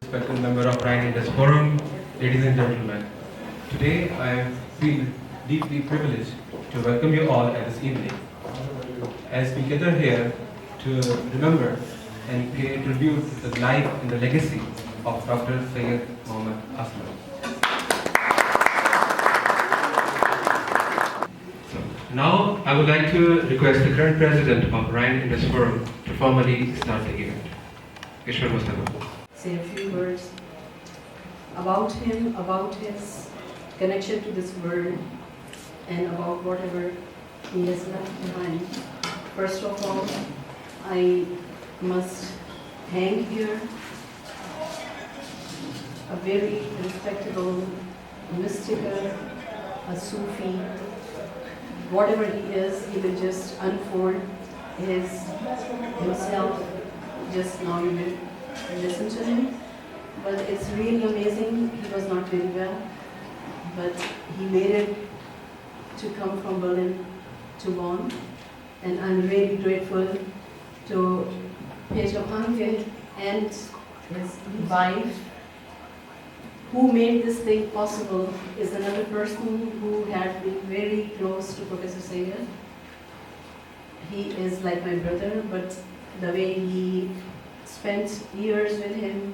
Respected member of Rhine Indus Forum, ladies and gentlemen, today I feel deeply privileged to welcome you all at this evening as we gather here to remember and pay tribute to the life and the legacy of Dr. Syed Muhammad Aslam. Now, I would like to request the current president of Rhine Indus Forum to formally start the event. Ishwar Mustafa. Say a few words about him, about his connection to this world, and about whatever he has left behind. First of all, I must hang here a very respectable mystical, a Sufi, whatever he is, he will just unfold himself. Just now you will listen to him. But it's really amazing. He was not very well, but he made it to come from Berlin to Bonn. And I'm really grateful to Peter Panke and his wife, who made this thing possible. Is another person who had been very close to Professor Syed. He is like my brother, but the way he spent years with him,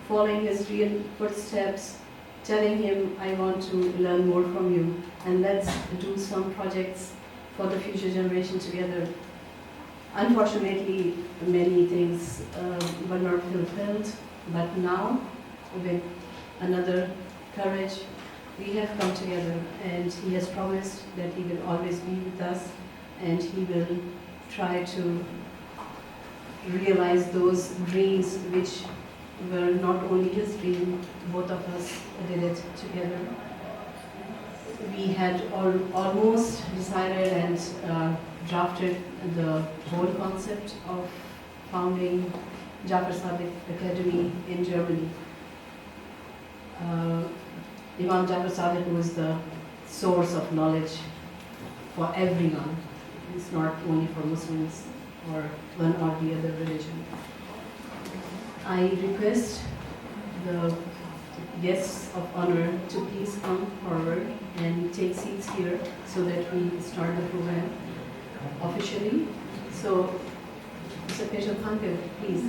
following his real footsteps, telling him, I want to learn more from you, and let's do some projects for the future generation together. Unfortunately, many things were not fulfilled, but now, with another courage, we have come together, and he has promised that he will always be with us, and he will try to realize those dreams which were not only his dream, both of us did it together. We had almost decided and drafted the whole concept of founding Jafar Sadiq Academy in Germany. Imam Jafar Sadiq was the source of knowledge for everyone. It's not only for Muslims or one or the other religion. I request the guests of honor to please come forward and take seats here so that we start the program officially. So, Mr. Peter Panke, please.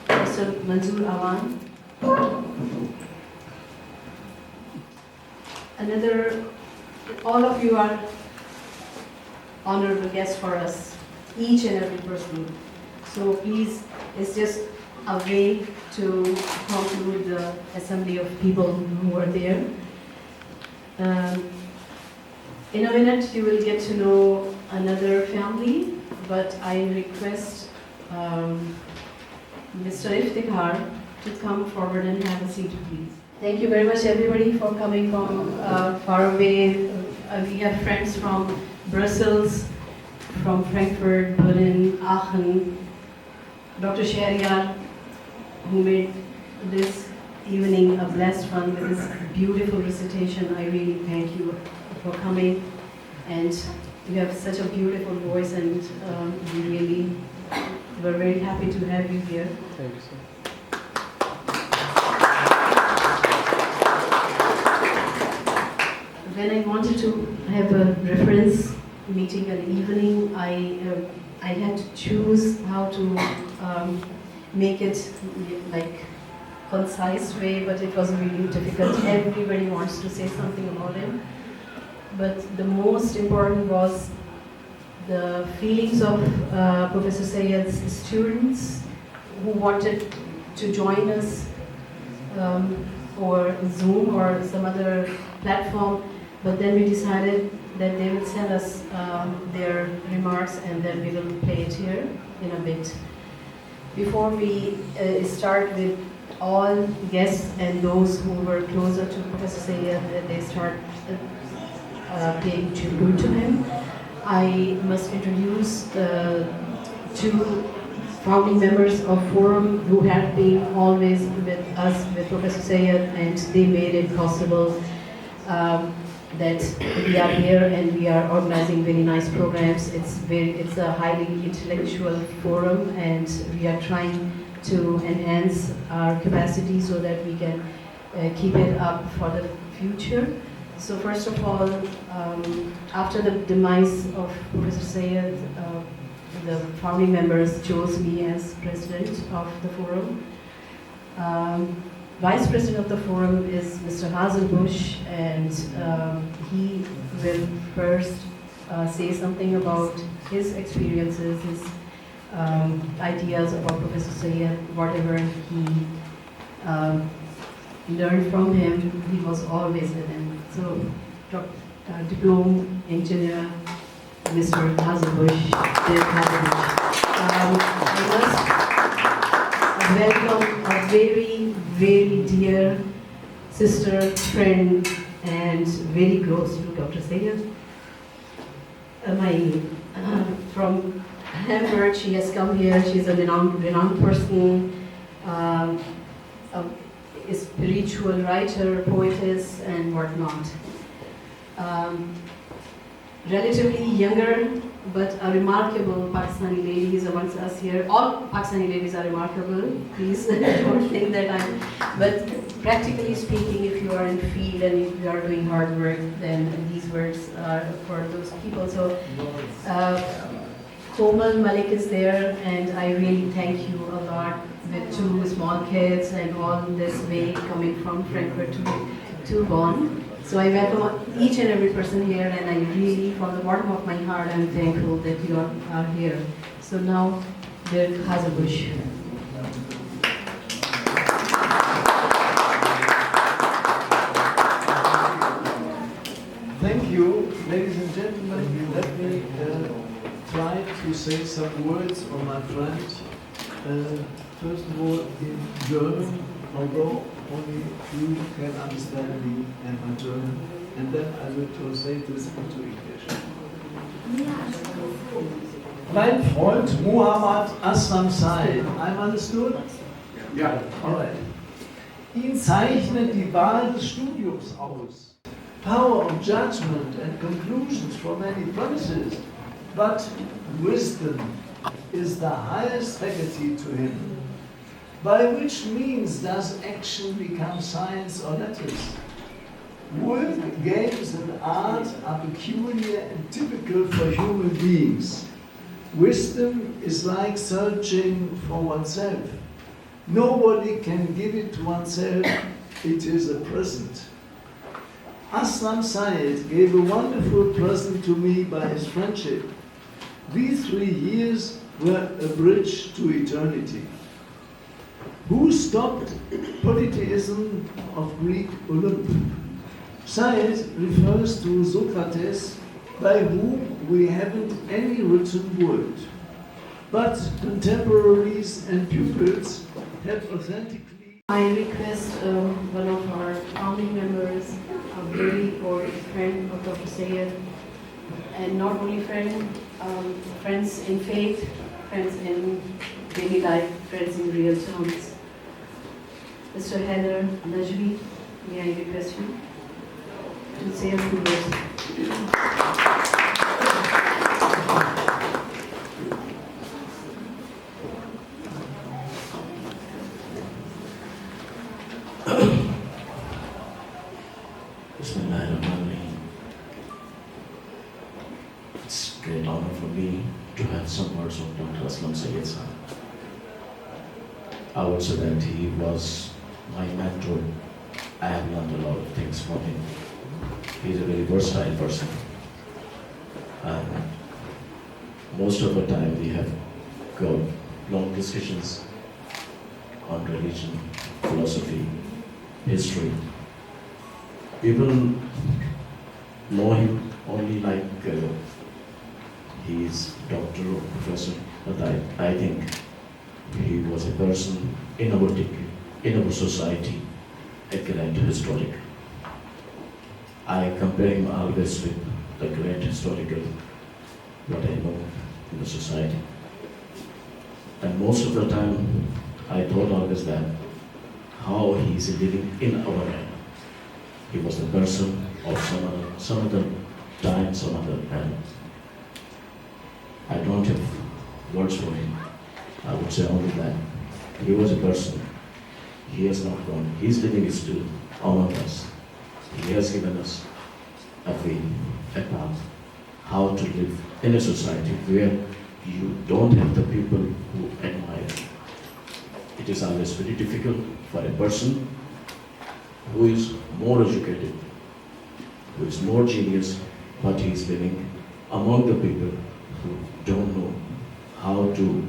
Mr. Manzoor Awan. All of you are honorable guests for us, each and every person. So please, it's just a way to conclude the assembly of people who are there. In a minute, you will get to know another family, but I request Mr. Iftikhar to come forward and have a seat, please. Thank you very much, everybody, for coming from far away. We have friends from Brussels, from Frankfurt, Berlin, Aachen, Dr. Shahryar, who made this evening a blessed one with his beautiful recitation. I really thank you for coming, and you have such a beautiful voice, and we were very happy to have you here. Thank you, sir. When I wanted to have a reference meeting an evening, I had to choose how to make it like concise way, but it was really difficult. Everybody wants to say something about him, but the most important was the feelings of Professor Syed's students who wanted to join us or Zoom or some other platform. But then we decided that they would send us their remarks, and then we will play it here in a bit. Before we start with all guests and those who were closer to Professor Syed, they start paying tribute to him, I must introduce two founding members of Forum who have been always with us, with Professor Syed, and they made it possible. that we are here and we are organizing very nice programs. It's a highly intellectual forum, and we are trying to enhance our capacity so that we can keep it up for the future. So first of all, after the demise of Professor Sayed, the founding members chose me as president of the forum. Vice President of the forum is Mr. Hazelbush, and he will first say something about his experiences, his ideas about Professor Sayed, whatever he learned from him. He was always with him. So, diploma engineer, Mr. Hazelbush, Dirk Hazelbush. I must welcome a very, very dear sister, friend, and very close to Dr. Sayed. From Hamburg, she has come here. She's a renowned person, a spiritual writer, poetess, and whatnot. Relatively younger, but a remarkable Pakistani lady is amongst us here. All Pakistani ladies are remarkable. Please don't think that I'm. But practically speaking, if you are in the field and if you are doing hard work, then these words are for those people. So, Komal Malik is there, and I really thank you a lot with 2 small kids and all this way coming from Frankfurt to Bonn. So I welcome each and every person here, and I really, from the bottom of my heart, I'm thankful that you are here. So now, Dirk Hazelbush. Thank you, ladies and gentlemen. Let me try to say some words on my friend. First of all, in German, although only you can understand me and my German, and then I will translate this into English. Mein Freund Muhammad Aslam Said. I'm understood? Ja. Alright. Ihn zeichnet die Wahl des Studiums aus. Power of judgment and conclusions from many premises, but wisdom is the highest faculty to him. By which means does action become science or letters? Work, games, and art are peculiar and typical for human beings. Wisdom is like searching for oneself. Nobody can give it to oneself, it is a present. Aslam Said gave a wonderful present to me by his friendship. These 3 years were a bridge to eternity. Who stopped polytheism of Greek Olymp? Said refers to Socrates, by whom we haven't any written word. But contemporaries and pupils have authentically. I request one of our founding members, a very old friend of Dr. Sayed, and not only friends in faith, friends in daily life, friends in real terms. Mr. Heather Najmi, may I request you to say a few words. Bismillahirrahmanirrahim. It's a great honor for me to have some words of Dr. Aslam Sayed Sahib. I would say that he was my mentor. I have learned a lot of things from him. He's a very versatile person. And most of the time we have got long discussions on religion, philosophy, history. People know him only like he is doctor or professor, but I think he was a person in our society, a great historic. I compare him always with the great historical, what I know in the society. And most of the time, I thought always that how he is living in our era. He was the person of some other time, some other man. I don't have words for him. I would say only that. He was a person. He has not gone. His living is still among us. He has given us a way, a path, how to live in a society where you don't have the people who admire you. It is always very difficult for a person who is more educated, who is more genius, but he is living among the people who don't know how to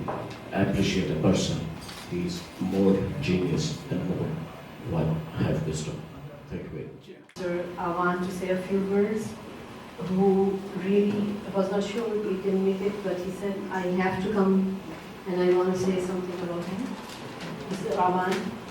appreciate a person. He is more genius and more have wisdom. Thank you very much. Sir, I want to say a few words. Who really was not sure he can make it, but he said, I have to come and I want to say something about him. Mr. Awan,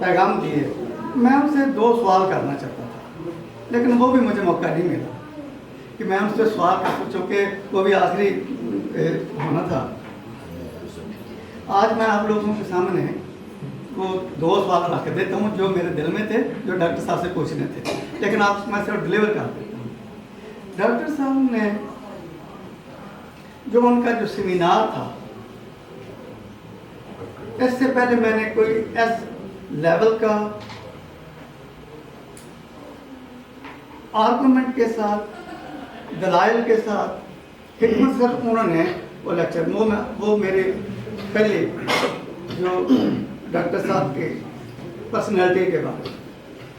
پیغام دیے. میں ان سے 2 سوال کرنا چاہتا تھا لیکن وہ بھی مجھے موقع نہیں ملا کہ میں ان سے سوال کر سکوں, چونکہ وہ بھی آخری ہونا تھا. آج میں آپ لوگوں کے سامنے وہ 2 سوال رکھ دیتا ہوں جو میرے دل میں تھے, جو ڈاکٹر صاحب سے پوچھنے تھے, لیکن آپ میں صرف ڈلیور کر دیتا ہوں. ڈاکٹر صاحب نے جو ان کا جو سیمینار تھا, اس سے پہلے میں نے کوئی ایس لیول کا آرگومنٹ کے ساتھ, دلائل کے ساتھ حکمت سے انہوں نے وہ لیکچر, وہ میرے پہلے جو ڈاکٹر صاحب کے پرسنالٹی کے بارے.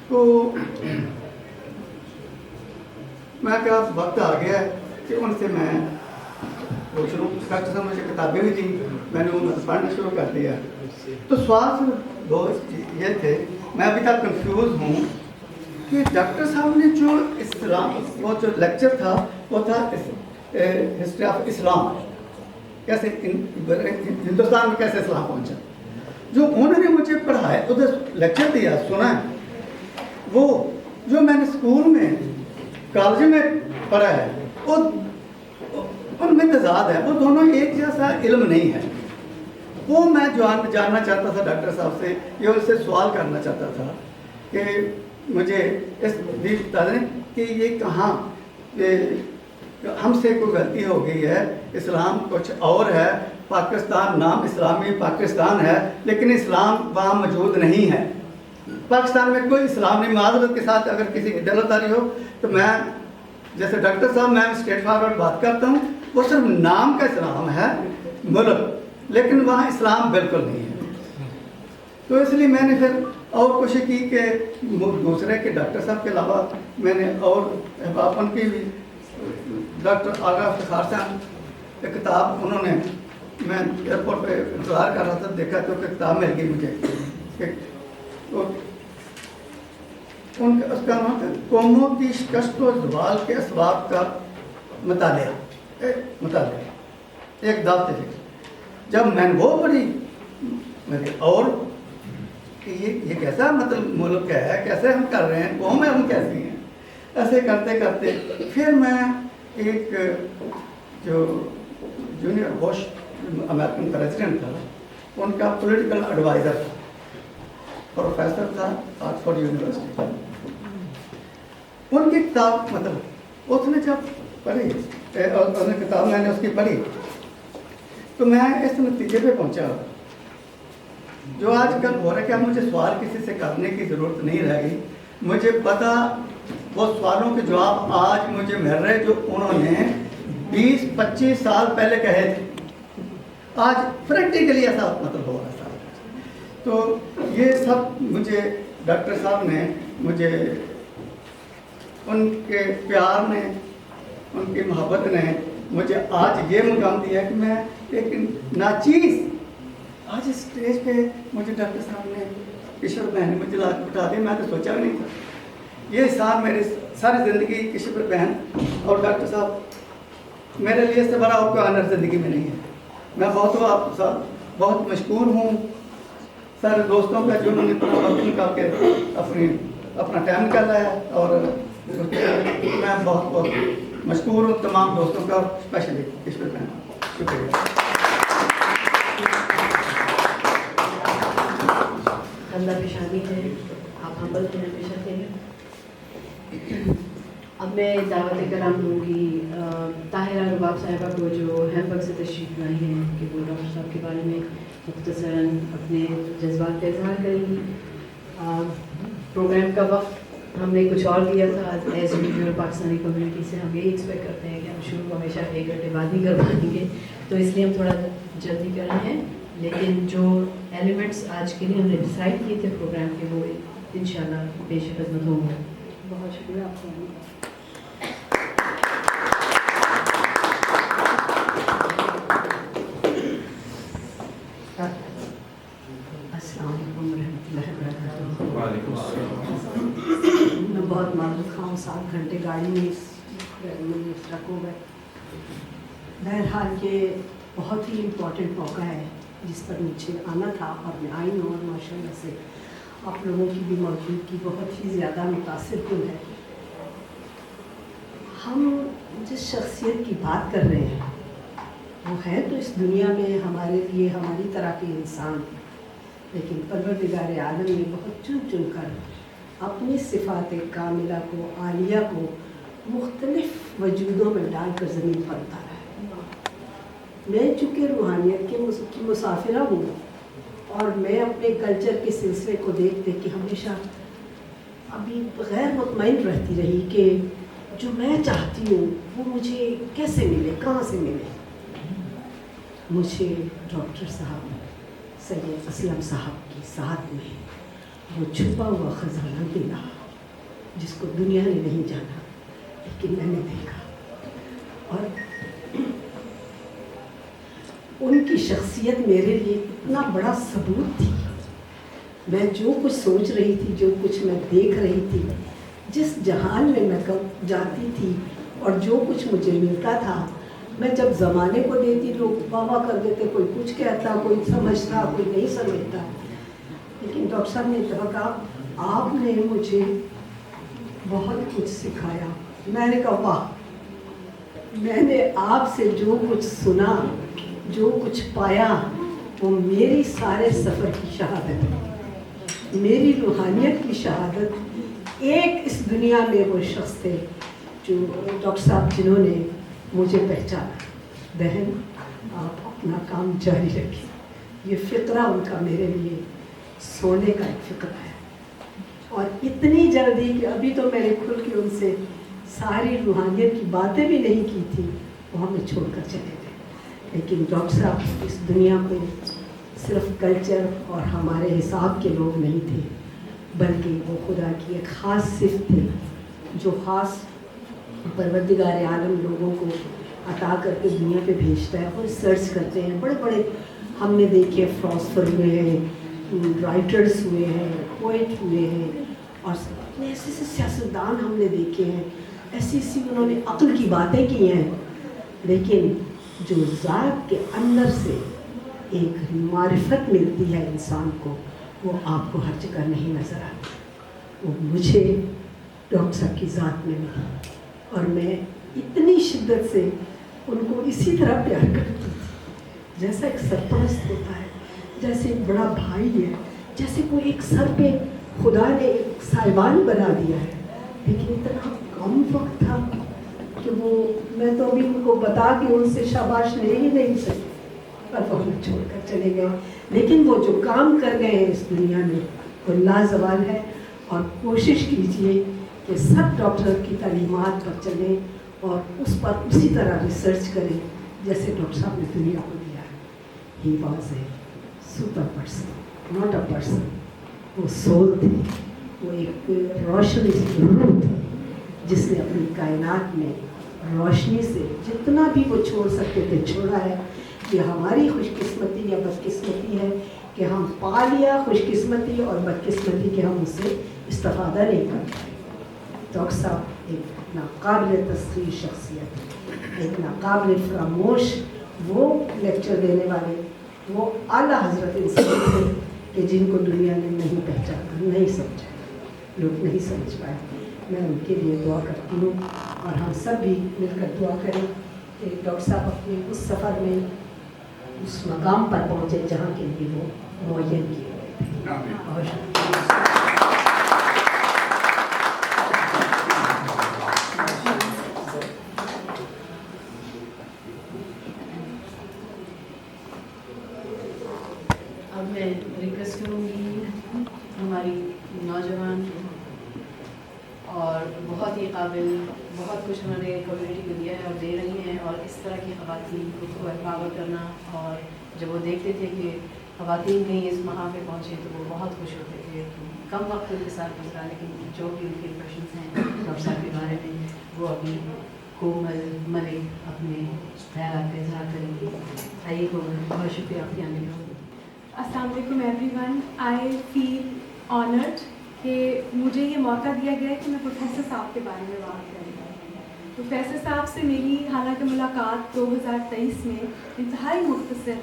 تو میں کہا وقت آ گیا ہے کہ ان سے میں پوچھ لوں. ڈاکٹر صاحب مجھے کتابیں بھی دیں, میں نے وہ پڑھنا شروع کر دیا. تو سوال صرف 2 یہ تھے, میں ابھی تک کنفیوز ہوں کہ ڈاکٹر صاحب نے جو اسلام, وہ جو لیکچر تھا وہ تھا ہسٹری آف اسلام, کیسے ہندوستان میں کیسے اسلام پہنچا. جو انہوں نے مجھے پڑھایا, ادھر لیکچر دیا, سنا ہے, وہ جو میں نے اسکول میں کالج میں پڑھا ہے وہ ان میں تضاد ہے, وہ دونوں ایک جیسا علم نہیں ہے. وہ میں جاننا چاہتا تھا ڈاکٹر صاحب سے, یہ ان سے سوال کرنا چاہتا تھا کہ مجھے اس بھی بتا دیں کہ یہ کہاں ہم سے کوئی غلطی ہو گئی ہے. اسلام کچھ اور ہے, پاکستان نام اسلامی پاکستان ہے لیکن اسلام وہاں موجود نہیں ہے. پاکستان میں کوئی اسلام نہیں. معذرت کے ساتھ اگر کسی کی دلداری ہو تو میں جیسے ڈاکٹر صاحب میں اسٹریٹ فارورڈ بات کرتا ہوں, وہ صرف نام کا اسلام ہے ملک, لیکن وہاں اسلام بالکل نہیں ہے. تو اس لیے میں نے پھر اور کوشش کی کہ دوسرے کے ڈاکٹر صاحب کے علاوہ میں نے اور احباب کی بھی, ڈاکٹر آغا افتخار صاحب ایک کتاب انہوں نے, میں ایئرپورٹ پہ انتظار کر رہا تھا, دیکھا تو کہ کتاب مل گئی مجھے. ان کا اس کا نام ہے قوموں کی شکست و زوال کے اسباب کا مطالعہ, ایک دعوت ہے. جب میں نے وہ پڑھی اور کہ یہ کیسا مطلب ملک ہے, کیسے ہم کر رہے ہیں, قوم ہم کیسی ہیں. ایسے کرتے کرتے پھر میں ایک جو جونیئر بش امریکن پریزیڈنٹ تھا, ان کا پولیٹیکل ایڈوائزر تھا, پروفیسر تھا آکسفورڈ یونیورسٹی. ان کی کتاب مطلب اس نے جب پڑھی, کتاب میں نے اس کی پڑھی تو میں اس نتیجے پہ پہنچا جو آج کل ہو رہا ہے کہ اب مجھے سوال کسی سے کرنے کی ضرورت نہیں رہ گئی. مجھے پتا وہ سوالوں کے جواب آج مجھے مل رہے جو انہوں نے 20-25 سال پہلے کہے تھے, آج پریکٹیکلی ایسا مطلب ہو رہا تھا. تو یہ سب مجھے ڈاکٹر صاحب نے, مجھے ان کے پیار نے, ان کی محبت نے مجھے آج یہ مقام دیا کہ میں ایک ناچیز آج اسٹیج پہ مجھے ڈاکٹر صاحب نے, کشور بہن نے مجھے لا کے بٹھا دیا. میں تو سوچا بھی نہیں تھا. یہ سال میری ساری زندگی کشور بہن اور ڈاکٹر صاحب میرے لیے اس سے بڑا اور کوئی آنر زندگی میں نہیں ہے. میں آپ ساتھ بہت مشکور ہوں سارے دوستوں کا جنہوں نے اپنا وقت نکال کے اپنا ٹائم نکالا ہے, اور میں بہت بہت مشکور ہوں تمام دوستوں کا, اسپیشلی کشور بہن. شکریہ. اللہ پیشانی ہے, آپ ہمبل ہیں ہمیشہ کے لیے. اب میں دعوت کرام دوں گی طاہرہ رباب صاحبہ کو جو ہیمبرگ سے تشریف لائی ہیں کہ وہ ڈاکٹر صاحب کے بارے میں مختصراً اپنے جذبات کا اظہار کریں گی. پروگرام کا وقت ہم نے کچھ اور دیا تھا. ایز یوزول پاکستانی کمیونٹی سے ہم یہی ایکسپیکٹ کرتے ہیں کہ ہم شروع ہمیشہ 1 گھنٹے بعد ہی کر پائیں گے, تو اس لیے ہم تھوڑا جلدی کر رہے ہیں. لیکن جو ایلیمنٹس آج کے لیے ہم نے ڈیسائیڈ کیے تھے پروگرام کے, وہ انشاءاللہ پیش خدمت ہوں گے. بہت شکریہ آپ کا. السلام علیکم ورحمۃ اللہ وبرکاتہ. وعلیکم السلام. میں بہت معذرت خواہ ہوں, 7 گھنٹے گاڑی میں اسٹرک ہو گئے. بہرحال یہ بہت ہی امپورٹنٹ موقع ہے جس پر مجھے آنا تھا, اور میں آئی ہوں, اور ماشاء اللہ سے آپ لوگوں کی بھی موجودگی بہت ہی زیادہ متاثر کن ہے. ہم جس شخصیت کی بات کر رہے ہیں وہ ہے تو اس دنیا میں ہمارے لیے ہماری طرح کے انسان، لیکن پروردگار عالم نے بہت چن چن کر اپنی صفات کاملہ کو، عالیہ کو مختلف وجودوں میں ڈال کر زمین پر اتارا ہے. میں چونکہ روحانیت کی مسافرہ ہوں اور میں اپنے کلچر کے سلسلے کو دیکھ دیکھ کے ہمیشہ ابھی غیر مطمئن رہتی رہی کہ جو میں چاہتی ہوں وہ مجھے کیسے ملے، کہاں سے ملے. مجھے ڈاکٹر صاحب سید اسلم صاحب کی ساتھ میں وہ چھپا ہوا خزانہ ملا جس کو دنیا نے نہیں جانا لیکن میں نے دیکھا. اور ان کی شخصیت میرے لیے اتنا بڑا ثبوت تھی. میں جو کچھ سوچ رہی تھی، جو کچھ میں دیکھ رہی تھی، جس جہان میں جاتی تھی اور جو کچھ مجھے ملتا تھا، میں جب زمانے کو دیتی لوگ واہ واہ کر دیتے، کوئی کچھ کہتا، کوئی سمجھتا، کوئی نہیں سمجھتا. لیکن ڈاکٹر صاحب نے کہا آپ نے مجھے بہت کچھ سکھایا. میں نے کہا واہ، میں نے آپ سے جو کچھ سنا، جو کچھ پایا، وہ میری سارے سفر کی شہادت ہے، میری روحانیت کی شہادت. ایک اس دنیا میں وہ شخص تھے جو ڈاکٹر صاحب جنہوں نے مجھے پہچانا. بہن آپ اپنا کام جاری رکھیں. یہ فقرہ ان کا میرے لیے سونے کا ایک فقرہ ہے. اور اتنی جلدی کہ ابھی تو میں نے کھل کے ان سے ساری روحانیت کی باتیں بھی نہیں کی تھی، وہ ہمیں چھوڑ کر چلے گئے. لیکن ڈاکٹر صاحب اس دنیا میں صرف کلچر اور ہمارے حساب کے لوگ نہیں تھے، بلکہ وہ خدا کی ایک خاص صفت تھی جو خاص پروردگار عالم لوگوں کو عطا کر کے دنیا پہ بھیجتا ہے. وہ ریسرچ کرتے ہیں، بڑے بڑے ہم نے دیکھے فلاسفر ہوئے ہیں، رائٹرز ہوئے ہیں، پوئٹ ہوئے ہیں، اور ایسے ایسے سیاستدان ہم نے دیکھے ہیں، ایسی ایسی انہوں نے عقل کی باتیں کی ہیں. لیکن جو ذات کے اندر سے ایک معرفت ملتی ہے انسان کو، وہ آپ کو ہر جگہ نہیں نظر آتی. وہ مجھے ڈاکٹر صاحب کی ذات میں ملی اور میں اتنی شدت سے ان کو اسی طرح پیار کرتی تھی جیسا ایک سرپرست ہوتا ہے، جیسے ایک بڑا بھائی ہے، جیسے کوئی ایک سر پہ خدا نے ایک صاحبان بنا دیا ہے. لیکن اتنا کم وقت تھا کہ وہ میں تو ابھی ان کو بتا کے ان سے شاباش لے ہی نہیں سکتی، پر وہ ہمیں چھوڑ کر چلے گئے. لیکن وہ جو کام کر گئے ہیں اس دنیا میں وہ لازوال ہے. اور کوشش کیجئے کہ سب ڈاکٹر کی تعلیمات پر چلیں اور اس پر اسی طرح ریسرچ کریں جیسے ڈاکٹر صاحب نے دنیا کو دیا ہے. He was a super person, not a person. وہ سول تھے، وہ ایک روشنی ضرور تھی جس نے اپنی کائنات میں روشنی سے جتنا بھی وہ چھوڑ سکتے تھے چھوڑا ہے. یہ ہماری خوش قسمتی یا بدقسمتی ہے کہ ہم پا لیا خوش قسمتی، اور بدقسمتی کہ ہم اس سے استفادہ نہیں کر پائے. ڈاکٹر صاحب ایک ناقابل تسخیر شخصیت، ایک ناقابل فراموش وہ لیکچر دینے والے، وہ اعلیٰ حضرت انسان تھے کہ جن کو دنیا نے نہیں پہچانا، نہیں سمجھا، لوگ نہیں سمجھ پائے. میں ان کے لیے دعا کرتی ہوں اور ہم سب بھی مل کر دعا کریں کہ ڈاکٹر صاحب اپنے اس سفر میں اس مقام پر پہنچے جہاں کے لیے وہ معین کیے گئے تھے. اور اب میں ریکویسٹ کروں گی ہماری نوجوان اور بہت ہی قابل، بہت کچھ انہوں نے کمیونٹی کو دیا ہے اور دے رہی ہیں، اور اس طرح کی خواتین کو امپاور کرنا. اور جب وہ دیکھتے تھے کہ خواتین کہیں اس مقام پہ پہنچے تو وہ بہت خوش ہوتے تھے. کم وقت ان کے ساتھ گزرا، لیکن جو بھی ان کے امپریشنس ہیں ڈاکٹر صاحب کے بارے میں وہ ابھی کومل ملک اپنے خیالات کا اظہار کریں گے. آئیے کومل، بہت شکریہ آپ کے آنے کا. السلام علیکم ایوری ون. آئی فیل آنرڈ کہ مجھے یہ موقع دیا گیا ہے کہ میں پروفیسر صاحب کے بارے میں بات کروں. پروفیسر صاحب سے میری حالانکہ ملاقات 2023 میں انتہائی مختصر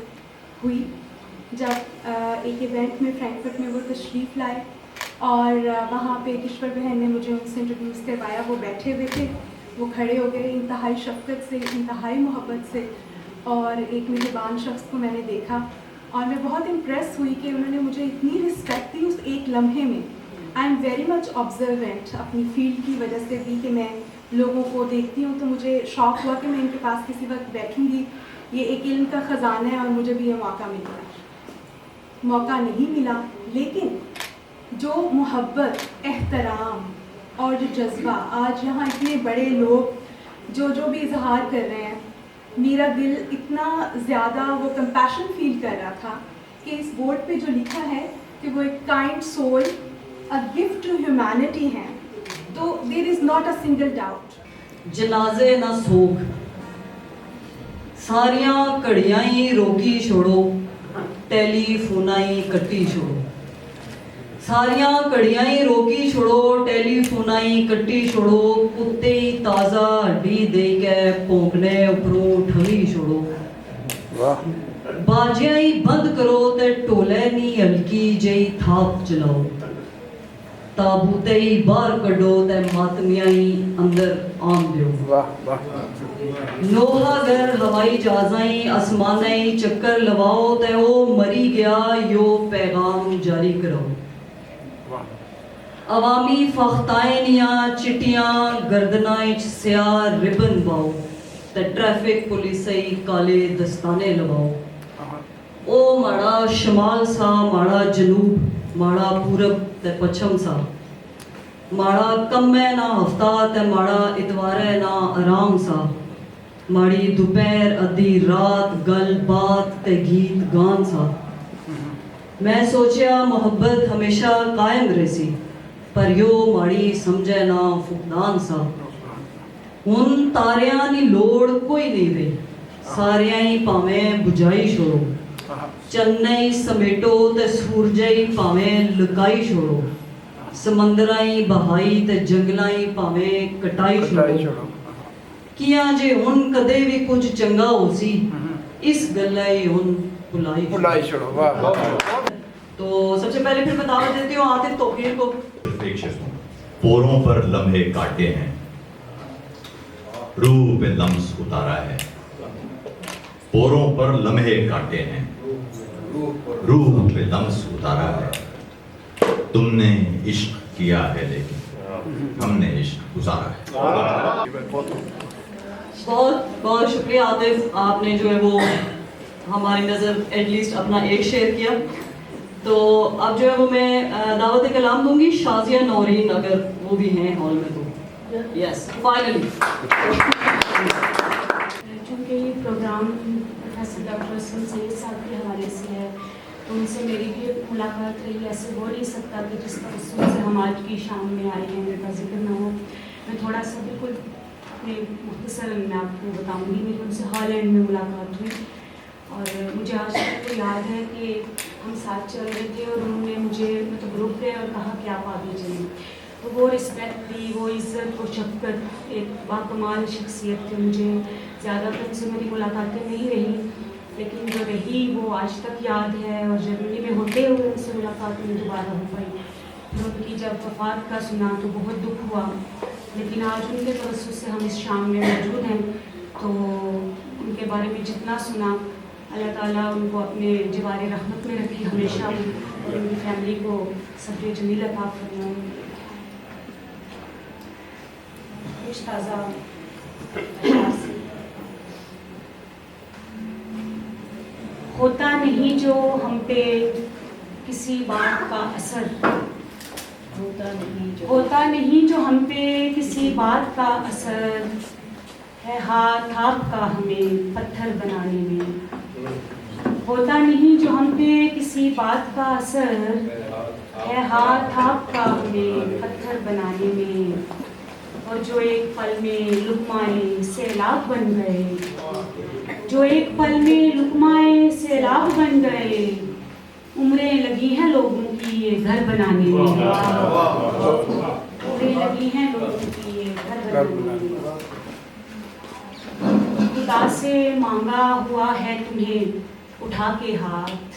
ہوئی، جب ایک ایونٹ میں فرینکفرٹ میں وہ تشریف لائے اور وہاں پہ کشور بہن نے مجھے ان سے انٹروڈیوس کروایا. وہ بیٹھے ہوئے تھے, وہ کھڑے ہو گئے انتہائی شفقت سے, انتہائی محبت سے, اور ایک مہربان شخص کو میں نے دیکھا اور میں بہت امپریس ہوئی کہ انہوں نے مجھے اتنی رسپیکٹ دی اس ایک لمحے میں. I am very much observant اپنی فیلڈ کی وجہ سے بھی, کہ میں لوگوں کو دیکھتی ہوں تو مجھے شوق ہوا کہ میں ان کے پاس کسی وقت بیٹھوں گی. یہ ایک علم کا خزانہ ہے اور مجھے بھی یہ موقع نہیں ملا. لیکن جو محبت, احترام اور جو جذبہ آج یہاں اتنے بڑے لوگ جو بھی اظہار کر رہے ہیں, میرا دل اتنا زیادہ وہ کمپیشن فیل کر رہا تھا کہ اس بورڈ پہ جو لکھا ہے کہ وہ ایک kind civil, a gift to humanity ہے, تو there is not a single doubt. جنازے نہ سوگ, ساریاں کڑیاں ہی روکی چھوڑو, ٹیلی فونائی کٹی چھوڑو. ساریاں کڑیاں ہی روکی چھوڑو, ٹیلی فونائی کٹی چھوڑو. کتے تازہ ہڈی دے کے پونکنے اوپروں ٹھلی چھوڑو. باجیاں ہی بند کرو تے ٹولے نی ہلکی جئی تھاپ چلاؤ. تابوتے ہی باہر کڈو تے ماتمیاں ہی اندر آن دیو. نوحہ گر ہوائی جہازاں ہی آسماناں ہی چکر لواؤ تے او مری گیا یو پیغام جاری کراؤ. عوامی فاختائنیاں چٹیاں گردناں وچ سیاہ ربن باؤ تے ٹریفک پولیس ہی کالے دستانے لواؤ. او ماڑا شمال سا, ماڑا جنوب, ماڑا پورب تے پچھم سا. ماڑا کمے نہ ہفتہ تے ماڑا اتوارے نہ آرام سا. ماڑی دوپہر ادھی رات گل بات تے گیت گان سا. میں سوچیا محبت ہمیشہ قائم رہسی, پر یو ماڑی سمجھے نہ فقدان سا. ہن تاریاں نی لوڑ کوئی نہیں رہی, ساریاں ہی پاویں بجائی چھوڑو. چنئی سمیٹو تے سورجئی پاویں لکائی چھوڑو. سمندراں ہی بہائی تے جنگلاں ہی پاویں کٹائی چھوڑو. کیاں جے ہن کدے بھی کچھ چنگا ہو سی, اس گلے ہی ہن بلائی چھوڑو. تو سب سے پہلے پھر میں دعوت دیتی ہوں عاطف توقیر کو. پوروں پر لمحے کاٹے ہیں, روح پہ لمس اتارا ہے. پوروں پر لمحے کاٹے ہیں, روح پہ لمس اتارا ہے. تم نے عشق کیا ہے لیکن ہم نے عشق گزارا ہے. بہت بہت شکریہ عاطف, آپ نے جو ہے وہ ہماری نظر ایٹ لیسٹ اپنا ایک شیئر کیا. تو اب جو ہے وہ میں دعوت کلام دوں گی شازیہ نورین, اگر وہ بھی ہیں ہال میں تو. یس فائنلی. چونکہ یہ پروگرام پروفیسر ڈاکٹر اسلم سید صاحب کے حوالے سے ہے تو ان سے میری بھی ملاقات رہی. ایسے ہو نہیں سکتا کہ جس تبسم سے ہم آج کی شام میں آئے ہیں ان کا ذکر نہ ہو. میں تھوڑا سا بالکل اپنے مختصر میں آپ کو بتاؤں گی. میری ان سے ہالینڈ میں ملاقات ہوئی اور مجھے آج تک کو یاد ہے کہ ہم ساتھ چل رہے تھے اور انہوں نے مجھے مطلب روک گئے اور کہا کہ آپ آگے چلیں. تو وہ رسپیکٹ دی, وہ عزت, وہ شفقت, ایک باکمال شخصیت تھی. مجھے زیادہ تر سے میری ملاقاتیں نہیں رہی لیکن جو رہی وہ آج تک یاد ہے. اور جرمنی میں ہوتے ہوئے ان سے ملاقات میں دوبارہ ہو پائی. پھر ان کی جب وفات کا سنا تو بہت دکھ ہوا, لیکن آج ان کے توسط سے ہم اس شام میں موجود ہیں. تو ان کے بارے میں جتنا سنا, اللہ تعالیٰ ان کو اپنے جوار رحمت میں رکھے ہمیشہ, اور ان کی فیملی کو صبر جمیل عطا فرمائے. کچھ تازہ ہوتا نہیں جو ہم پہ کسی بات کا اثر, ہوتا نہیں جو ہم پہ کسی بات کا اثر ہے ہاتھ آپ کا ہمیں پتھر بنانے میں. ہوتا نہیں جو ہم پہ کسی بات کا اثر ہے ہاتھ آپ کا ہمیں پتھر بنانے میں. اور جو ایک پل میں لقمائے سیلاب بن گئے, جو ایک پل میں لقمائے سیلاب بن گئے, عمریں لگی ہیں لوگوں کی یہ گھر بنانے میں. عمریں لگی ہیں لوگوں کی یہ گھر بنانے میں. خدا سے مانگا ہوا ہے تمہیں اٹھا کے ہاتھ,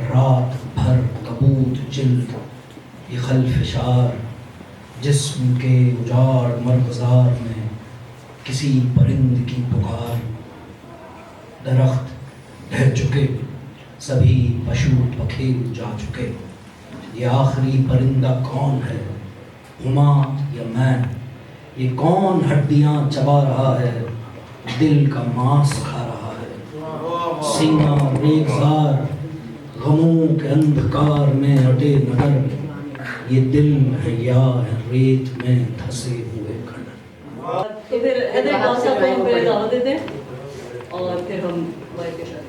رات بھر کبوت جلد یہ خلفشار، جسم کے اجاڑ مرغزار میں کسی پرند کی پکار، درخت ڈھہ چکے سبھی پشو پکھے جا چکے، یہ آخری پرندہ کون ہے، ہما یا میں، یہ کون ہڈیاں چبا رہا ہے، دل کا ماس کھا رہا ہے، سینہ ریگزار غموں کے اندھکار میں ہٹے نگر، یہ دل ہے یا ہے ریت میں دھسے ہوئے کھنڈر۔ تو پھر ادھر ڈانس آپ کو پہلے دعوت دیتے ہیں اور پھر ہم وائف کے شادی۔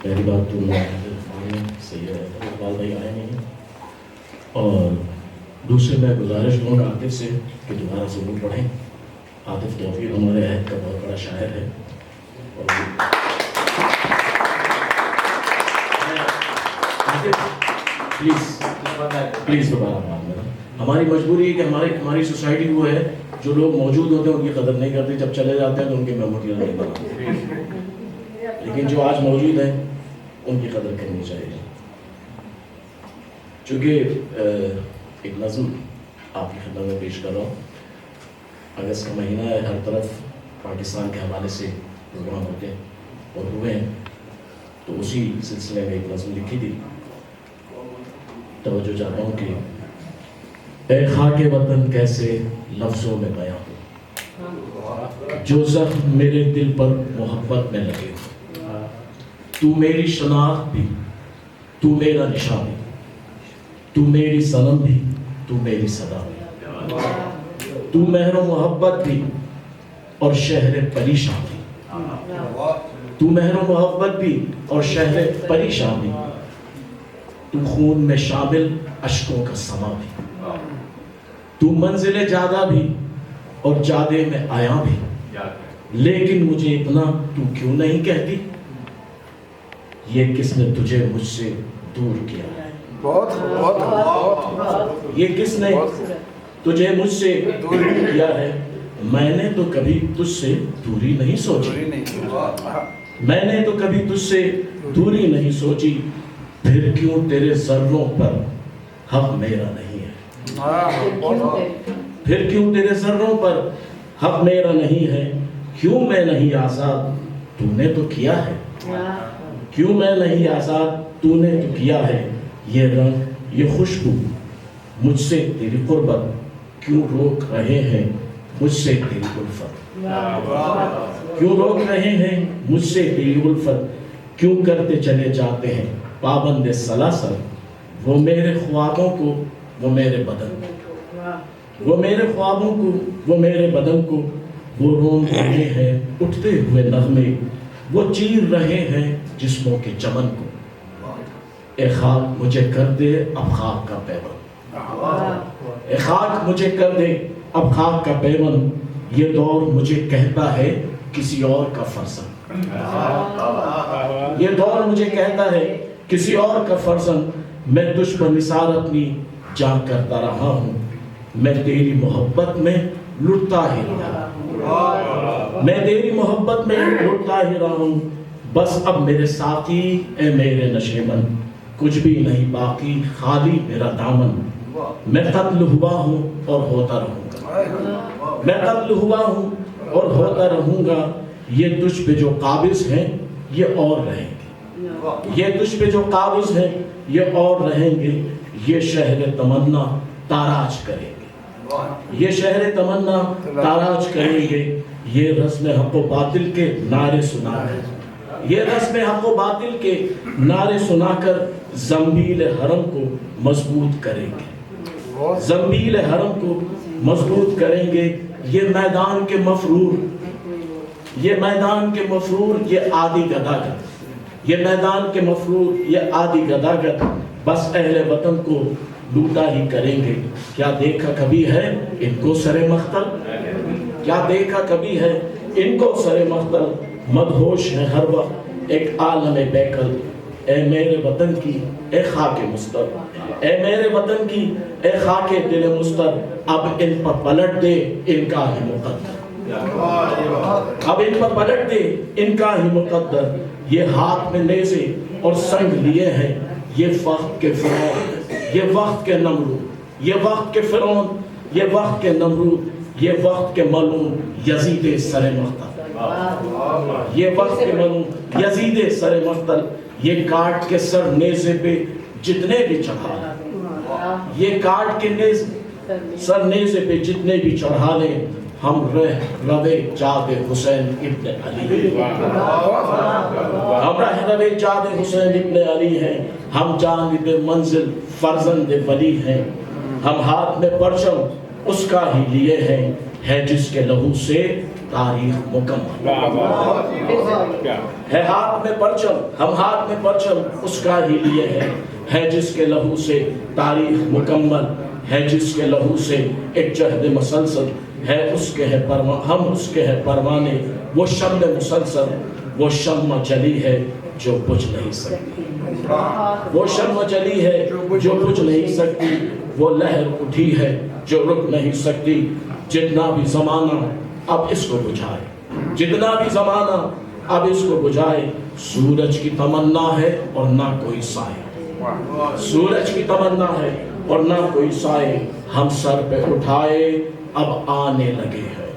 پہلی بات تو صحیح ہے، اقبال بھائی آئے نہیں، اور دوسرے میں گزارش کروں گا عاطف سے کہ دوبارہ ضرور پڑھیں۔ عاطف توفیق ہمارے عہد کا بہت بڑا شاعر ہے، اور پلیز دوبارہ بات کریں۔ ہماری مجبوری ہے کہ ہماری سوسائٹی وہ ہے جو لوگ موجود ہوتے ہیں ان کی قدر نہیں کرتے، جب چلے جاتے ہیں تو ان کی میموریاں نہیں بناتے، لیکن جو آج موجود ہیں ان کی قدر کرنی چاہیے۔ چونکہ ایک نظم آپ کی خدمت میں پیش کر رہا ہوں، اگست کا مہینہ ہے، ہر طرف پاکستان کے حوالے سے پروگرام ہوتے ہیں اور ہوئے ہیں، تو اسی سلسلے میں ایک نظم لکھی تھی، توجہ چاہتا ہوں کہ اے خاک وطن کیسے لفظوں میں بیاں ہو، جو زخم میرے دل پر محبت میں لگے ہو، تو میری شناخت بھی، تو میرا نشان بھی، تو میری صنم بھی، تو میری صدا بھی، تو مہر و محبت بھی اور شہر پریشان بھی، تو مہر و محبت بھی اور شہر پریشان بھی، تو خون میں شامل اشکوں کا سما بھی، تو منزل جادہ بھی اور جادے میں آیا بھی، لیکن مجھے اتنا تو کیوں نہیں کہتی، یہ کس نے تجھے مجھ سے دور کیا ہے، یہ کس نے تجھے مجھ سے دور کیا ہے، میں نے تو کبھی تجھ سے دوری نہیں سوچی، میں نے تو کبھی تجھ سے دوری نہیں سوچی، پھر کیوں تیرے ذروں پر حق میرا نہیں ہے، پھر کیوں تیرے ذروں پر حق میرا نہیں ہے، کیوں میں نہیں آزاد تو نے تو کیا ہے، کیوں میں نہیں آزاد تو نے تو کیا ہے، یہ رنگ یہ خوشبو مجھ سے تیری قربت کیوں روک رہے ہیں مجھ سے تیری الفت، کیوں روک رہے ہیں مجھ سے تیری الفت، کیوں کرتے چلے جاتے ہیں پابند سلاسل، وہ میرے خوابوں کو وہ میرے بدن کو، وہ میرے خوابوں کو وہ میرے بدن کو، وہ روم رہے ہیں اٹھتے ہوئے نغمے، وہ چیر رہے ہیں جسموں کے چمن کو، اے خاک مجھے کر دے اب خاک کا پیون، اے خاک مجھے کر دے اب خاک کا پیون، یہ دور مجھے کہتا ہے کسی اور کا فرزند، یہ دور مجھے کہتا ہے کسی اور کا فرزند، میں تجھ پر نثار اپنی جان کرتا رہا ہوں، میں تیری محبت میں لٹتا ہی رہا ہوں، میں تیری محبت میں لٹتا ہی رہا ہوں، بس اب میرے ساتھی اے میرے نشیمن، کچھ بھی نہیں باقی خالی میرا دامن، میں قتل ہوا ہوں اور ہوتا رہوں گا، میں قتل ہوا ہوں اور ہوتا رہوں گا، یہ تجھ پہ جو قابض ہیں یہ اور رہیں گے، یہ تجھ پہ جو قابض ہیں یہ اور رہیں گے، یہ شہر تمنا تاراج کریں گے، یہ شہر تمنا تاراج کریں گے، یہ رسم حق و باطل کے نعرے سنا کر، یہ رسم حق و باطل کے نعرے سنا کر زنبیل حرم کو مضبوط کریں گے، زنبیل حرم کو مضبوط کریں گے، یہ میدان کے مفرور، یہ میدان کے مفرور، یہ عادی گداگر، یہ میدان کے مفرور، یہ عادی گداگر، بس اہل وطن کو لوٹا ہی کریں گے، کیا دیکھا کبھی ہے ان کو سر مختل، کیا دیکھا کبھی ہے ان کو سر مختل، مدہوش ہے ہر وقت ایک عالم بیکل، اے میرے وطن کی اے خاک مستر، اے میرے وطن کی اے خاک دل مستر، اب ان پر پلٹ دے ان کا ہی مقدر، اب ان پر پلٹ دے ان کا ہی مقدر، یہ ہاتھ میں نیزے اور سنگ لیے ہیں، یہ وقت کے فرعون، یہ وقت کے نمرود، یہ وقت کے فرعون، یہ وقت کے نمرود، یہ وقت کے ملعون یزید سر مقتل، یہ وقت کے ملعون یزید سر مقتل، یہ کاٹ کے سر نیزے پہ جتنے بھی چڑھا لیں، یہ کاٹ کے سر نیزے پہ جتنے بھی چڑھا لیں، ہم روے جاد حسین ابن علی، ہم روے جاد حسین ابن علی ہیں، ہم جانب منزل فرزند ولی ہیں، ہم ہاتھ میں پرچم اس کا ہی لیے ہیں، ہے جس کے لہو سے تاریخ مکمل، ہے ہاتھ میں پرچم، ہم ہاتھ میں پرچم اس کا ہی لیے ہیں، ہے جس کے لہو سے تاریخ مکمل، ہے جس کے لہو سے ایک جہد مسلسل، ہے اس کے ہے ہم اس کے ہے پروانے، وہ شمع مسلسل، وہ شمع جلی ہے جو بجھ نہیں سکتی، وہ شمع جلی ہے جو بجھ نہیں سکتی، وہ لہر اٹھی ہے جو رک نہیں سکتی، جتنا بھی زمانہ اب اس کو بجھائے، جتنا بھی زمانہ اب اس کو بجھائے، سورج کی تمنا ہے اور نہ کوئی سائے، سورج کی تمنا ہے اور نہ کوئی سائے، ہم سر پہ اٹھائے اب آنے لگے ہیں،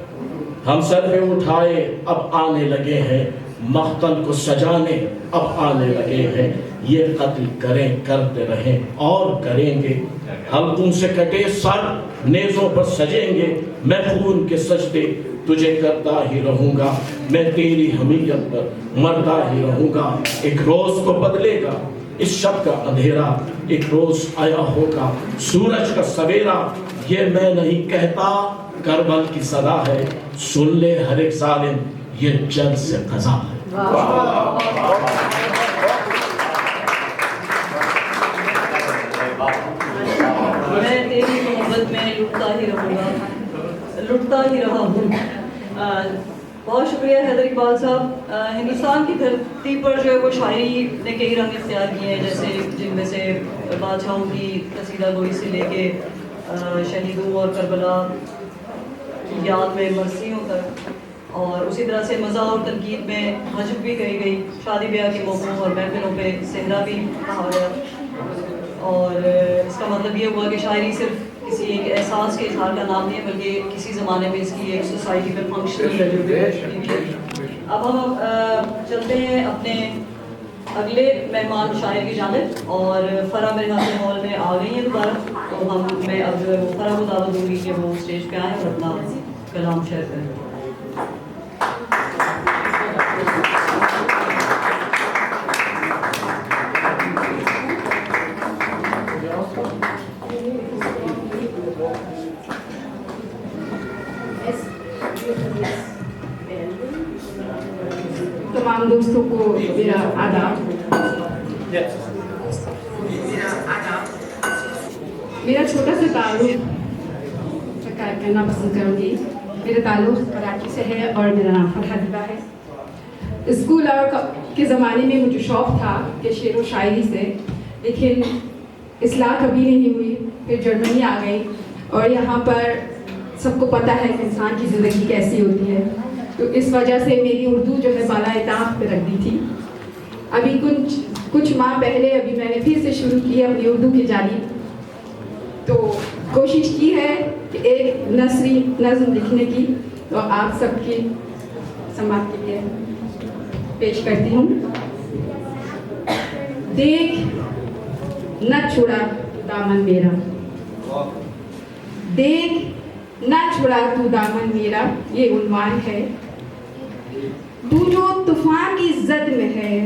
ہم سر پہ اٹھائے اب آنے لگے ہیں، مقتل کو سجانے اب آنے لگے ہیں، یہ قتل کریں کرتے رہیں اور کریں گے، حلقوں سے کٹے سر نیزوں پر سجیں گے، میں خون کے سجدے تجھے کرتا ہی رہوں گا، میں تیری حمیت پر مرتا ہی رہوں گا، ایک روز کو بدلے گا اس شب کا اندھیرا، ایک روز آیا ہوگا سورج کا سویرا، یہ میں نہیں کہتا کربل کی صدا ہے، سن لے ہر ایک ظالم یہ جلد سے قضا ہے۔ میں تیری محبت میں لٹتا ہی رہوں گا، لٹتا ہی رہا ہوں۔ بہت شکریہ حیدر اقبال صاحب۔ ہندوستان کی دھرتی پر جو ہے وہ شاعری نے کئی رنگ اختیار کیے ہیں، جیسے جن میں سے بادشاہوں کی قصیدہ گوئی سے لے کے شہیدوں اور کربلا کی یاد میں مرثیوں تک، اور اسی طرح سے مزاح اور تنقید میں حجب بھی کہی گئی، شادی بیاہ کے موقعوں اور محفلوں پہ صحرا بھی کہا گیا، اور اس کا مطلب یہ ہوا کہ شاعری صرف کسی ایک احساس کے اظہار کا نام نہیں ہے، بلکہ کسی زمانے میں اس کی ایک سوسائٹی میں فنکشنل ہے۔ اب ہم چلتے ہیں اپنے اگلے مہمان شاعر کی جانب، اور فرح میرے خیال ہال میں آ گئی ہیں دوبارہ، تو میں اب جو ہے وہ فرح کو دعوت دوں گی کہ وہ اسٹیج پہ آئیں اور اپنا کلام شیئر کریں۔ تمام دوستوں کو میرا آداب۔ میرا چھوٹا سا تعارف کرنا پسند کروں گی۔ میرا تعلق کراچی سے ہے اور میرا نام فرح حبیبہ ہے۔ اسکول اور کے زمانے میں مجھے شوق تھا کہ شعر و شاعری سے، لیکن اصلاح کبھی نہیں ہوئی۔ پھر جرمنی آ گئی اور یہاں پر سب کو پتہ ہے کہ انسان کی زندگی کیسی ہوتی ہے، تو اس وجہ سے میری اردو جو ہے بالائے طاق پہ رکھ دی تھی۔ ابھی کچھ ماہ پہلے ابھی میں نے پھر سے شروع کی اپنی اردو کی جانب، تو کوشش کی ہے کہ ایک نثری نظم لکھنے کی، تو آپ سب کی سماعت کے لیے پیش کرتی ہوں۔ دیکھ نہ چھڑا دامن میرا، دیکھ نہ چھڑا تو دامن میرا، یہ عنوان ہے۔ تو جو طوفان کی زد میں ہے،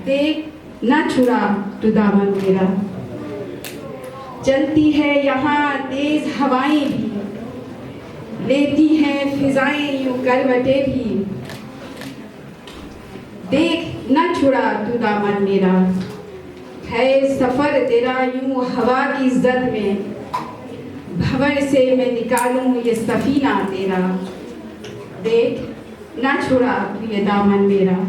دیکھ نہ چھڑا تو دامن میرا۔ چلتی ہے یہاں تیز ہوائیں بھی، لیتی ہیں فضائیں یوں کروٹیں بھی، دیکھ نہ چھڑا تو دامن میرا۔ ہے سفر تیرا یوں ہوا کی زد میں، بھور سے میں نکالوں یہ سفینہ تیرا، دیکھ نہ چھڑا تو یہ دامن میرا۔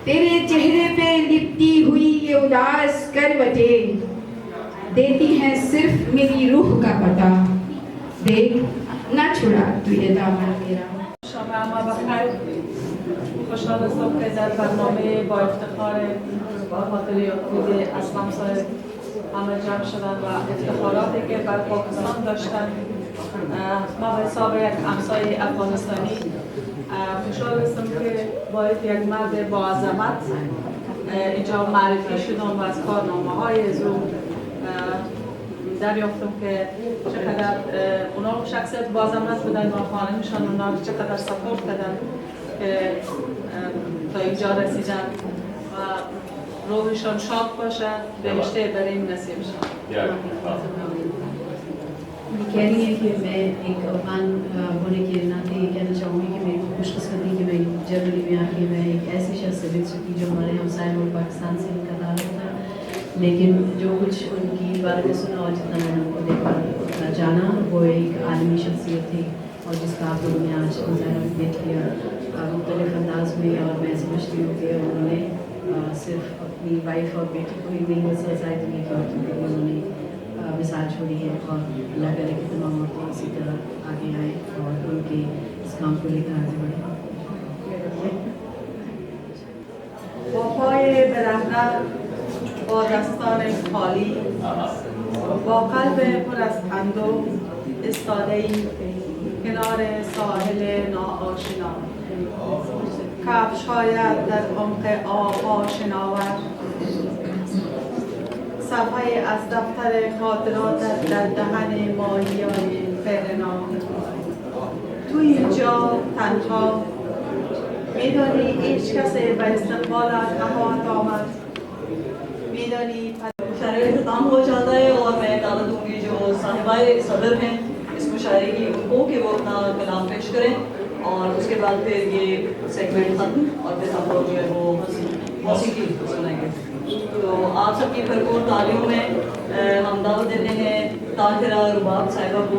تیرے چہرے پہ لپٹی ہوئی یہ اداس کروٹیں، دیتی ہیں صرف میری روح کا پتہ، دیکھ نچورا توی دامن میرا. شما همه بخیر. خوشحال هستم که در برنامه با افتخار خاطر یادبود اسلم صاحب همه جمع شدن و افتخاراتی که بر پاکستان داشتن. ما به حساب یک همسایه افغانستانی خوشحال هستم که باید یک مرد با عظمت اینجا معرفی شدم و از کارنامه‌های از او دریافتم که چقدر اونا شخصیت با عظمت بودن و خانمشان اونا چقدر سپورت کردن که تا اینجا رسیدن و روحشان شاد باشه، بهشته بریم نصیب شد. کہہ رہی ہے کہ میں ایک افغان ہونے کے ناطے یہ کہنا چاہوں گی کہ میری خوش قسمتی کہ میں جنرلی میں آ کے میں ایک ایسی شخص سے مل چکی جو ہمارے ہمسائے ملک پاکستان سے ان کا تعلق تھا، لیکن جو کچھ ان کی بارے میں سنا اور جتنا میں نے ان کو دیکھا اتنا جانا، وہ ایک عالمی شخصیت تھی اور جس کا آپ لوگوں نے آج مظاہرہ پیش کیا مختلف انداز میں. اور میں سمجھتی ہوں کہ انہوں نے صرف اپنی وائف اور بیٹی کو ہی نہیں سزائے دیں کہ انہوں نے مثال چھوڑی ہے اور اللہ کرے کہ تمام عورتیں اسی طرح آگے آئیں اور ان کے اس کام کو لے کر آگے بڑھیں. با پای برهنه با دستان خالی با قلب پر از اندوه ایستاده‌ای کنار ساحل ناآشنا، کفش‌هایت در عمق آب‌ها شناور، صفحه از دفتر خاطراتت در دهن ماهیان فرنام. تو اینجا تنها میدانی هیچ کسی به استقبالت نخواهد آمد. میدانی مشاعرے کا اختتام ہو جاتا ہے اور میں دعوت دوں گی جو صاحبائے صدر ہیں اس مشاعرے کی ان کو کہ وہ اپنا کلام پیش کریں اور اس کے بعد پھر یہ سیگمنٹ ختم اور پھر ہم لوگ جو ہے وہ موسیقی سنائیں گے. تو آپ سب کی بھرپور تعلیموں میں ہم دعوت دیتے ہیں طاہرہ رباب صاحبہ کو.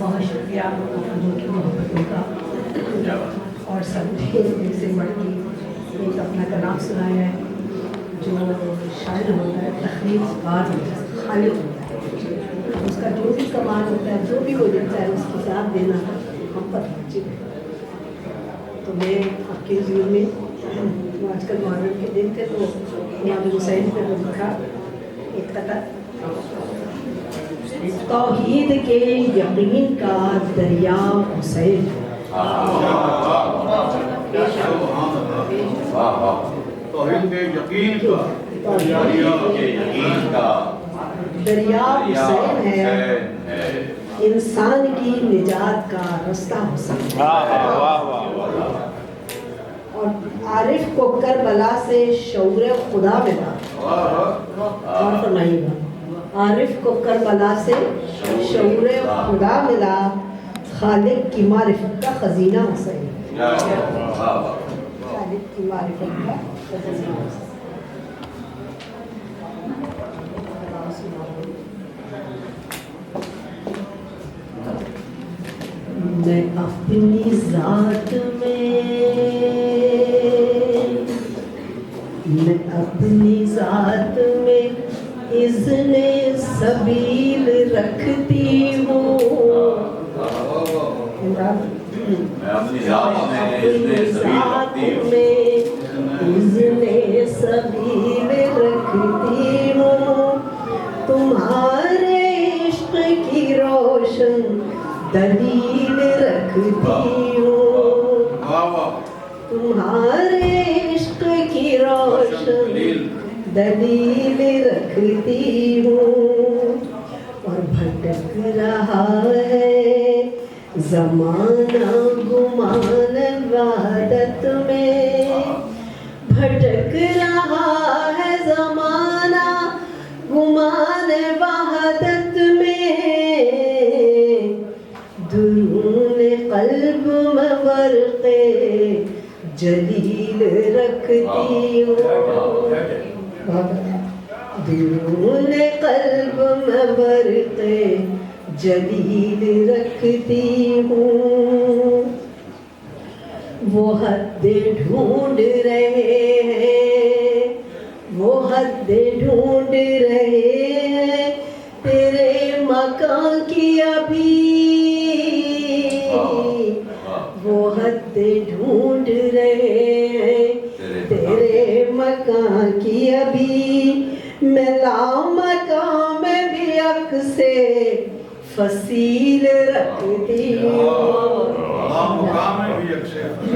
بہت شکریہ آپ لوگوں کی محبتوں کا اور سب ایک سے بڑھ کے ایک اپنا کلام سنایا ہے جو شاعر ہوتا ہے تخلیق باز ہوتا ہے خالق ہوتا ہے. اس کا جو بھی کمال ہوتا ہے جو بھی وہ دیتا ہے اس کی ساتھ دینا ہم پر واجب ہے. تو میں آپ کے ذہن میں آج کل محرم کے دن تھے تو امام حسین پہ وہ لکھا ایک قطع توحید کے یقین کا دریا حسین. توحید کے یقین کا دریا حسین ہے، انسان کی نجات کا رستہ حسین. اور عارف کو کربلا سے شعور خدا ملا. اور فرمائیے گا عارف کو کربلا سے شعور خدا ملا، خالق کی معرفت کا خزینہ حسین. خالق کی معرفت کا خزینہ حسین. میں اپنی ذات میں اذن سبیل رکھتی ہوں. اپنی ذات میں اذن سبیل رکھتی ہوں. تمہارے عشق کی روشن دلیل رکھتی ہوں. تمہارے عشق کی روشن دلیل رکھتی ہوں. اور بھٹک رہا ہے زمانہ گمان وحدت میں. بھٹک رہا ہے زمانہ گمان وحدت میں. درون قلب میں برق جلیل رکھتی ہوں. درون قلب میں برق جلیل رکھتی ہوں. وہ حد ڈھونڈ رہے ہیں وہ حدیں ڈھونڈ رہے ہیں تیرے مکان کی ابھی، وہ حدیں ڈھونڈ رہے ہیں تیرے مکان کی ابھی، میں لامکان میں بھی عکسِ فصیل رکھتی ہوں،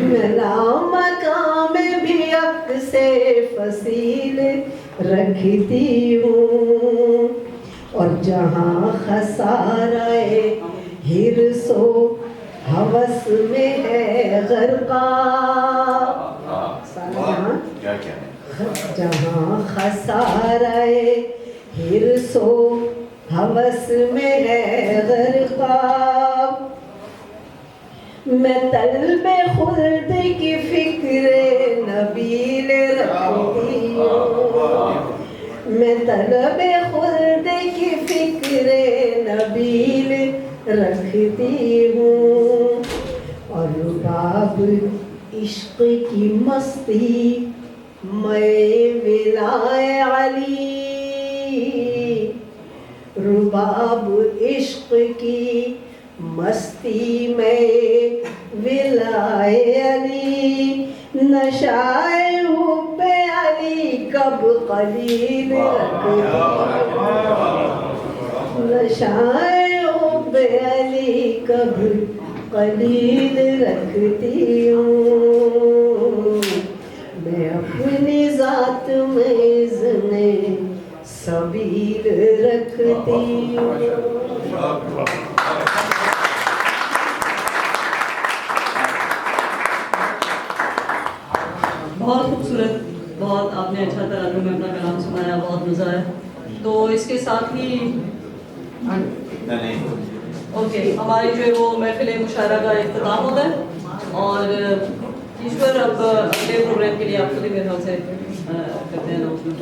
میں لامکان میں بھی عکسِ فصیل رکھتی ہوں، اور جہاں خسارہ حرص و ہوس میں ہے غرقہ، جہاں خسارہ حرص و ہوس میں ہے غرقہ، میں طلب خلد کی فکر نبیل رکھتی ہوں، میں طلب خلد کی فکر نبیل رکھتی ہوں، اور رباب عشق کی مستی میں ولائے علی، رباب عشق کی مستی میں ولائے علی، نشائے حب علی کب قلیل رکھتی ہوں، نشائے حب علی کب قلیل رکھتی ہوں، میں اپنی ذات میں اذن سبیل رکھتی ہوں۔ بہت خوبصورت، بہت آپ نے اچھا ترنم میں اپنا کلام سنایا، بہت مزہ آیا۔ تو اس کے ساتھ ہی اوکے ہماری جو ہے وہ محفل مشاعرہ کا اختتام ہوتا ہے، اور ایشور اب اگلے پروگرام کے لیے آپ خود ہی میرے خیال سے کرتے ہیں announcement.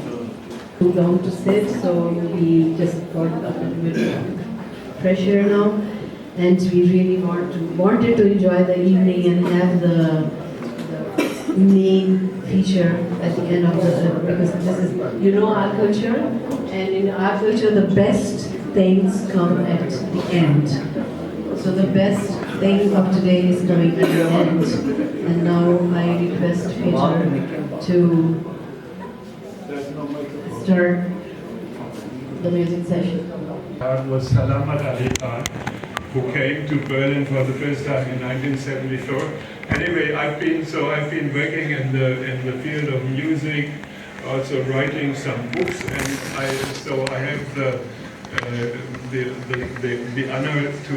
Too long to sit, so we just got a little bit fresh air now, and we really wanted to enjoy the evening and have the main feature at the end of because this is, you know, our culture, and in our culture the best things come at the end. So the best thing of today is coming at the end, and now I request Peter to start the music session. That was Salamat Ali Khan, who came to Berlin for the first time in 1974. Anyway, I've been working in the field of music, also writing some books, and I have the honor to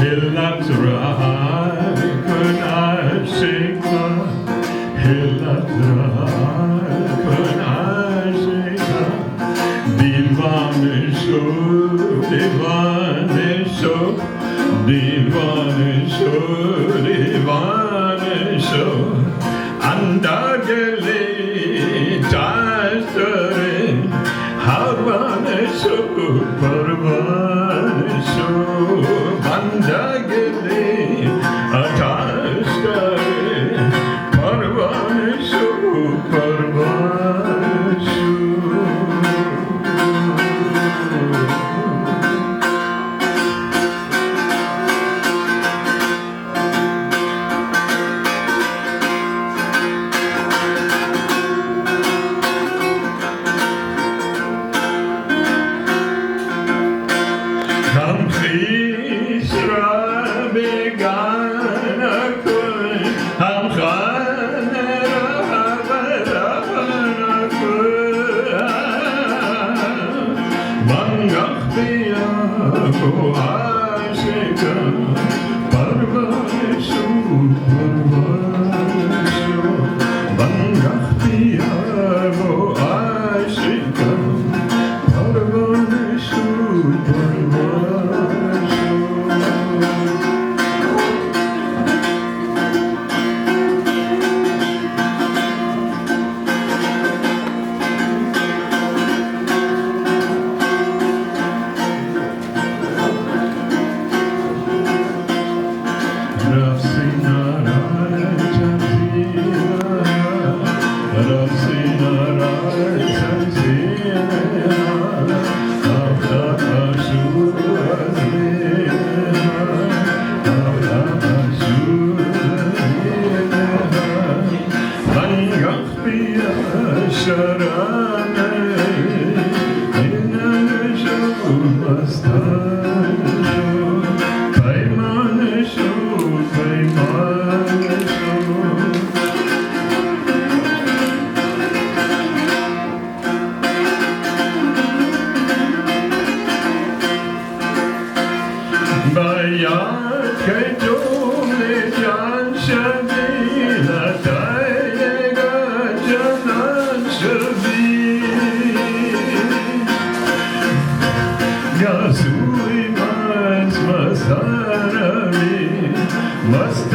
Till that's right. دیوانے شو دیوانے شو دیوانے شو انداگلی چاشتره حوانه شو پروانه شو انداگلی چاشتره پروانه شو پروانه شو Must